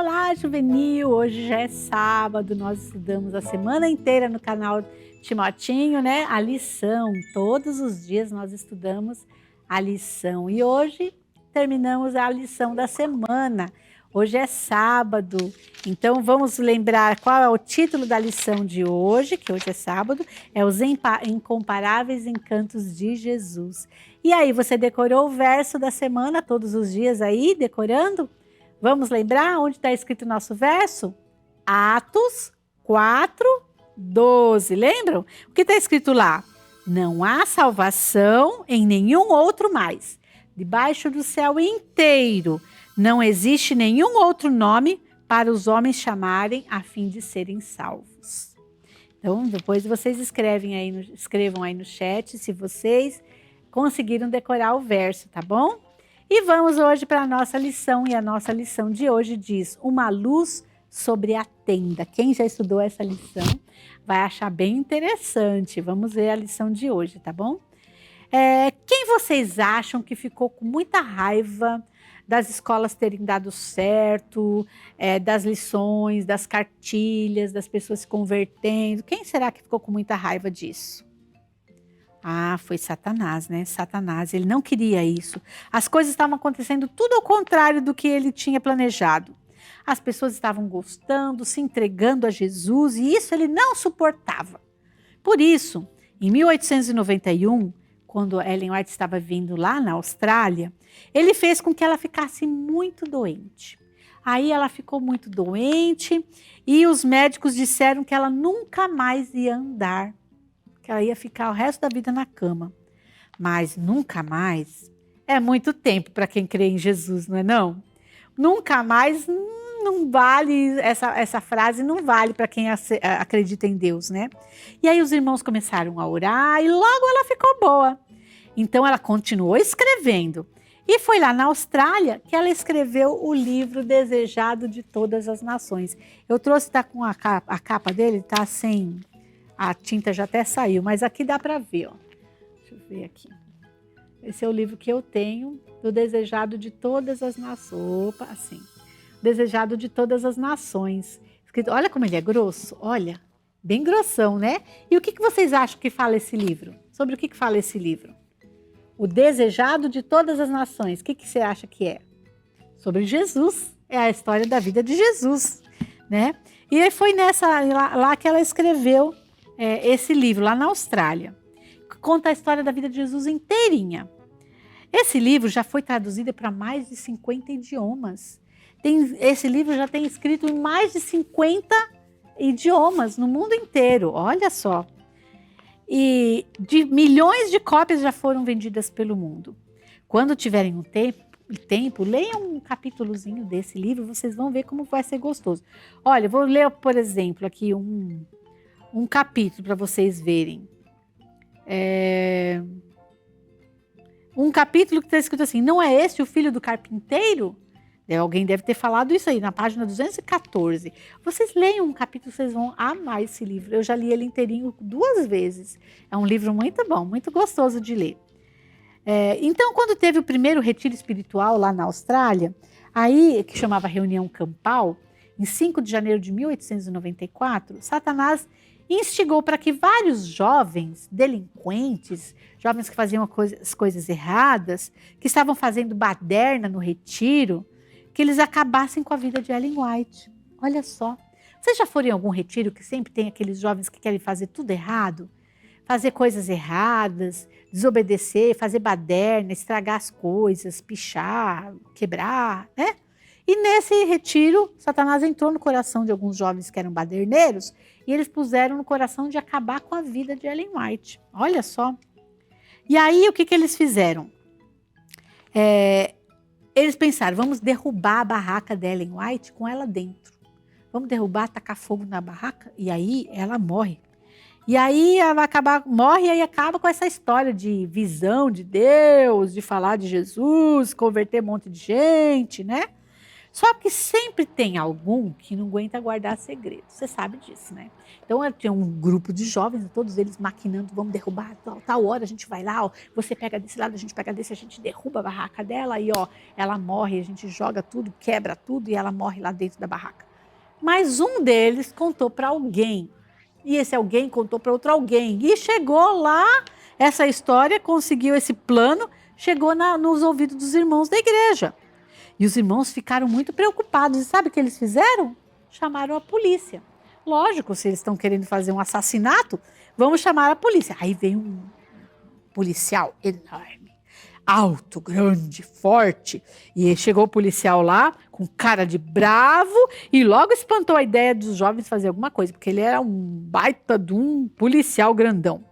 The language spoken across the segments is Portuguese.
Olá, Juvenil! Hoje já é sábado, nós estudamos a semana inteira no canal Timotinho, né? A lição. Todos os dias nós estudamos a lição. E hoje terminamos a lição da semana. Hoje é sábado, então vamos lembrar qual é o título da lição de hoje, que hoje é sábado, é Os Incomparáveis Encantos de Jesus. E aí, você decorou o verso da semana todos os dias aí, decorando? Vamos lembrar onde está escrito o nosso verso? Atos 4:12. Lembram? O que está escrito lá? Não há salvação em nenhum outro mais. Debaixo do céu inteiro não existe nenhum outro nome para os homens chamarem a fim de serem salvos. Então, depois vocês escrevam aí no chat se vocês conseguiram decorar o verso, tá bom? E vamos hoje para a nossa lição, e a nossa lição de hoje diz: uma luz sobre a tenda. Quem já estudou essa lição vai achar bem interessante. Vamos ver a lição de hoje, tá bom? Quem vocês acham que ficou com muita raiva das escolas terem dado certo, das lições, das cartilhas, das pessoas se convertendo? Quem será que ficou com muita raiva disso? Ah, foi Satanás, né? Satanás, ele não queria isso. As coisas estavam acontecendo tudo ao contrário do que ele tinha planejado. As pessoas estavam gostando, se entregando a Jesus, e isso ele não suportava. Por isso, em 1891, quando Ellen White estava vindo lá na Austrália, ele fez com que ela ficasse muito doente. Aí ela ficou muito doente e os médicos disseram que ela nunca mais ia andar, que ela ia ficar o resto da vida na cama. Mas nunca mais é muito tempo para quem crê em Jesus, não é não? Nunca mais não vale, essa frase não vale para quem acredita em Deus, né? E aí os irmãos começaram a orar e logo ela ficou boa. Então ela continuou escrevendo. E foi lá na Austrália que ela escreveu o livro Desejado de Todas as Nações. Eu trouxe, tá com a capa dele, tá sem... A tinta já até saiu, mas aqui dá para ver, ó. Deixa eu ver aqui. Esse é o livro que eu tenho, do Desejado de Todas as Nações. Opa, assim. Desejado de Todas as Nações. Escrito, olha como ele é grosso, olha. Bem grossão, né? E o que vocês acham que fala esse livro? Sobre o que fala esse livro? O Desejado de Todas as Nações. O que você acha que é? Sobre Jesus. É a história da vida de Jesus, né? E foi lá que ela escreveu esse livro, lá na Austrália. Conta a história da vida de Jesus inteirinha. Esse livro já foi traduzido para mais de 50 idiomas. Esse livro já tem escrito em mais de 50 idiomas no mundo inteiro, olha só. E de milhões de cópias já foram vendidas pelo mundo. Quando tiverem um tempo, leiam um capítulozinho desse livro, vocês vão ver como vai ser gostoso. Olha, vou ler, por exemplo, aqui um capítulo para vocês verem. Um capítulo que está escrito assim: não é este o filho do carpinteiro? Alguém deve ter falado isso aí, na página 214. Vocês leiam um capítulo, vocês vão amar esse livro. Eu já li ele inteirinho 2 vezes. É um livro muito bom, muito gostoso de ler. Então, quando teve o primeiro retiro espiritual lá na Austrália, aí, que chamava Reunião Campal, em 5 de janeiro de 1894, Satanás instigou para que vários jovens delinquentes, jovens que faziam as coisas erradas, que estavam fazendo baderna no retiro, que eles acabassem com a vida de Ellen White. Olha só. Vocês já foram em algum retiro que sempre tem aqueles jovens que querem fazer tudo errado? Fazer coisas erradas, desobedecer, fazer baderna, estragar as coisas, pichar, quebrar, né? E nesse retiro, Satanás entrou no coração de alguns jovens que eram baderneiros e eles puseram no coração de acabar com a vida de Ellen White. Olha só. E aí, o que eles fizeram? Eles pensaram, vamos derrubar a barraca de Ellen White com ela dentro. Vamos derrubar, tacar fogo na barraca e aí ela morre. E aí ela morre e aí acaba com essa história de visão de Deus, de falar de Jesus, converter um monte de gente, né? Só que sempre tem algum que não aguenta guardar segredo. Você sabe disso, né? Então, tinha um grupo de jovens, todos eles maquinando, vamos derrubar, tal hora a gente vai lá, ó, você pega desse lado, a gente pega desse, a gente derruba a barraca dela e, ó, ela morre, a gente joga tudo, quebra tudo e ela morre lá dentro da barraca. Mas um deles contou para alguém, e esse alguém contou para outro alguém, e chegou lá, essa história, conseguiu esse plano, chegou nos ouvidos dos irmãos da igreja. E os irmãos ficaram muito preocupados. E sabe o que eles fizeram? Chamaram a polícia. Lógico, se eles estão querendo fazer um assassinato, vamos chamar a polícia. Aí veio um policial enorme, alto, grande, forte. E chegou o policial lá, com cara de bravo, e logo espantou a ideia dos jovens fazer alguma coisa, porque ele era um baita de um policial grandão.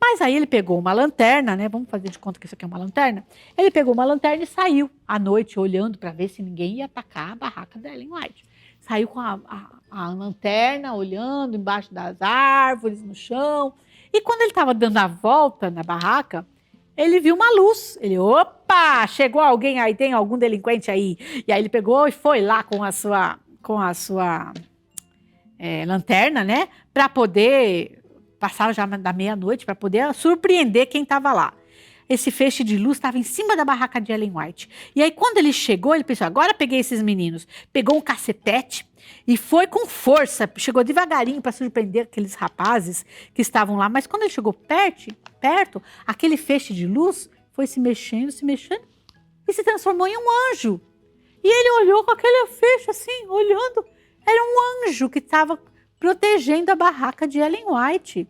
Mas aí ele pegou uma lanterna, né? Vamos fazer de conta que isso aqui é uma lanterna. Ele pegou uma lanterna e saiu à noite, olhando para ver se ninguém ia atacar a barraca da Ellen White. Saiu com a lanterna, olhando embaixo das árvores, no chão. E quando ele estava dando a volta na barraca, ele viu uma luz. Ele, opa, chegou alguém aí, tem algum delinquente aí. E aí ele pegou e foi lá com a sua lanterna, né? Para poder... Passava já da meia-noite para poder surpreender quem estava lá. Esse feixe de luz estava em cima da barraca de Ellen White. E aí, quando ele chegou, ele pensou, agora peguei esses meninos. Pegou um cacetete e foi com força. Chegou devagarinho para surpreender aqueles rapazes que estavam lá. Mas quando ele chegou perto, aquele feixe de luz foi se mexendo e se transformou em um anjo. E ele olhou com aquele feixe assim, olhando. Era um anjo que estava protegendo a barraca de Ellen White.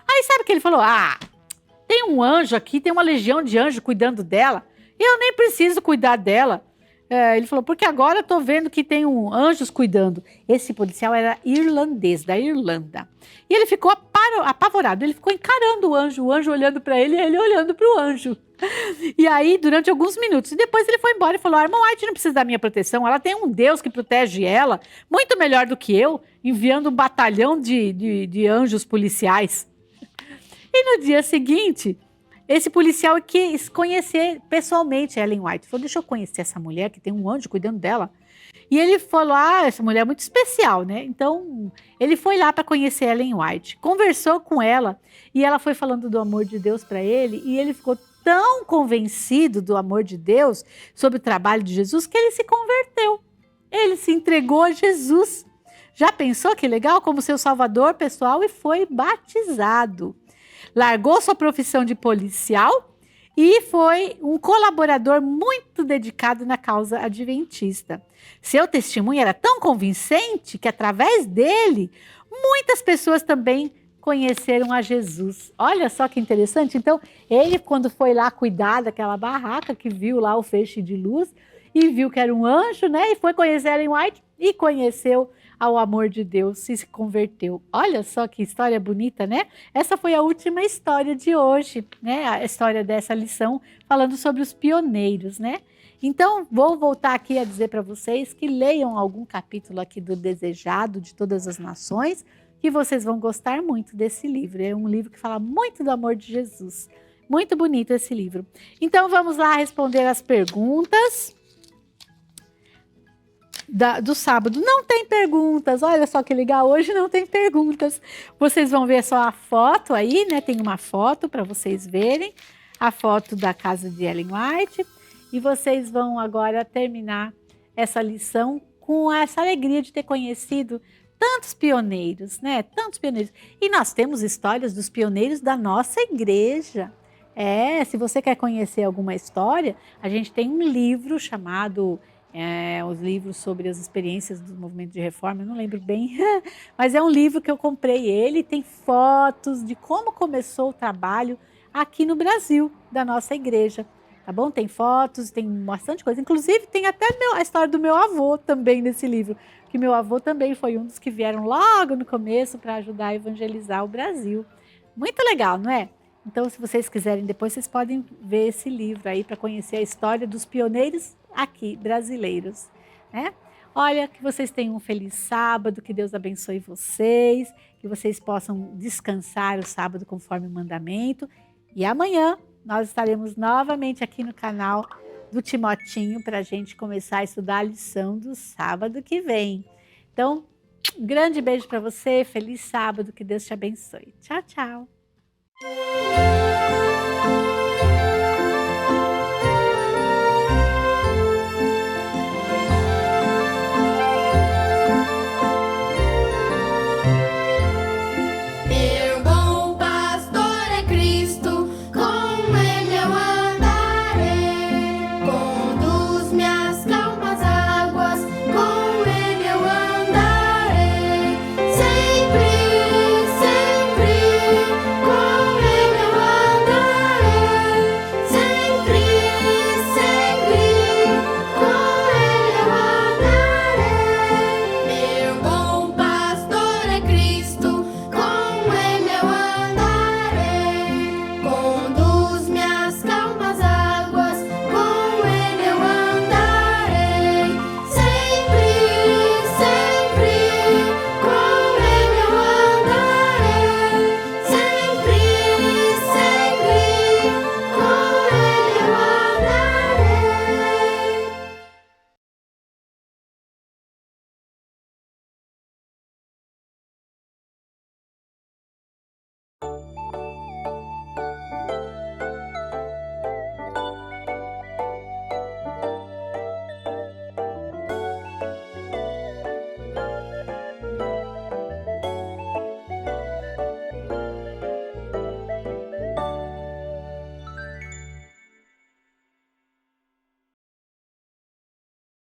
Aí sabe o que ele falou? Ah, tem um anjo aqui, tem uma legião de anjos cuidando dela. E eu nem preciso cuidar dela. Ele falou, porque agora eu tô vendo que tem anjos cuidando. Esse policial era irlandês, da Irlanda. E ele ficou apavorado, ele ficou encarando o anjo olhando para ele e ele olhando para o anjo. E aí, durante alguns minutos, e depois ele foi embora e falou, a irmã White não precisa da minha proteção, ela tem um Deus que protege ela, muito melhor do que eu, enviando um batalhão de anjos policiais. E no dia seguinte, esse policial quis conhecer pessoalmente a Ellen White. Falou, deixa eu conhecer essa mulher que tem um anjo cuidando dela. E ele falou, essa mulher é muito especial, né? Então, ele foi lá para conhecer a Ellen White. Conversou com ela e ela foi falando do amor de Deus para ele. E ele ficou tão convencido do amor de Deus sobre o trabalho de Jesus que ele se converteu. Ele se entregou a Jesus. Já pensou que legal? Como seu salvador pessoal e foi batizado. Largou sua profissão de policial e foi um colaborador muito dedicado na causa adventista. Seu testemunho era tão convincente que, através dele, muitas pessoas também conheceram a Jesus. Olha só que interessante. Então, ele, quando foi lá cuidar daquela barraca, que viu lá o feixe de luz e viu que era um anjo, né? E foi conhecer Ellen White e conheceu ao amor de Deus e se converteu. Olha só que história bonita, né? Essa foi a última história de hoje, né? A história dessa lição falando sobre os pioneiros, né? Então, vou voltar aqui a dizer para vocês que leiam algum capítulo aqui do Desejado de Todas as Nações, que vocês vão gostar muito desse livro. É um livro que fala muito do amor de Jesus. Muito bonito esse livro. Então, vamos lá responder as perguntas do sábado. Não tem perguntas, olha só que legal, hoje não tem perguntas. Vocês vão ver só a foto aí, né? Tem uma foto para vocês verem, a foto da casa de Ellen White. E vocês vão agora terminar essa lição com essa alegria de ter conhecido tantos pioneiros, né? Tantos pioneiros. E nós temos histórias dos pioneiros da nossa igreja. Se você quer conhecer alguma história, a gente tem um livro chamado os livros sobre as experiências do movimento de reforma, eu não lembro bem, mas é um livro que eu comprei ele, tem fotos de como começou o trabalho aqui no Brasil, da nossa igreja, tá bom? Tem fotos, tem bastante coisa, inclusive tem até a história do meu avô também nesse livro, que meu avô também foi um dos que vieram logo no começo para ajudar a evangelizar o Brasil. Muito legal, não é? Então, se vocês quiserem, depois vocês podem ver esse livro aí para conhecer a história dos pioneiros aqui, brasileiros, né? Olha, que vocês tenham um feliz sábado, que Deus abençoe vocês, que vocês possam descansar o sábado conforme o mandamento. E amanhã nós estaremos novamente aqui no canal do Timotinho para a gente começar a estudar a lição do sábado que vem. Então, um grande beijo para você, feliz sábado, que Deus te abençoe. Tchau, tchau.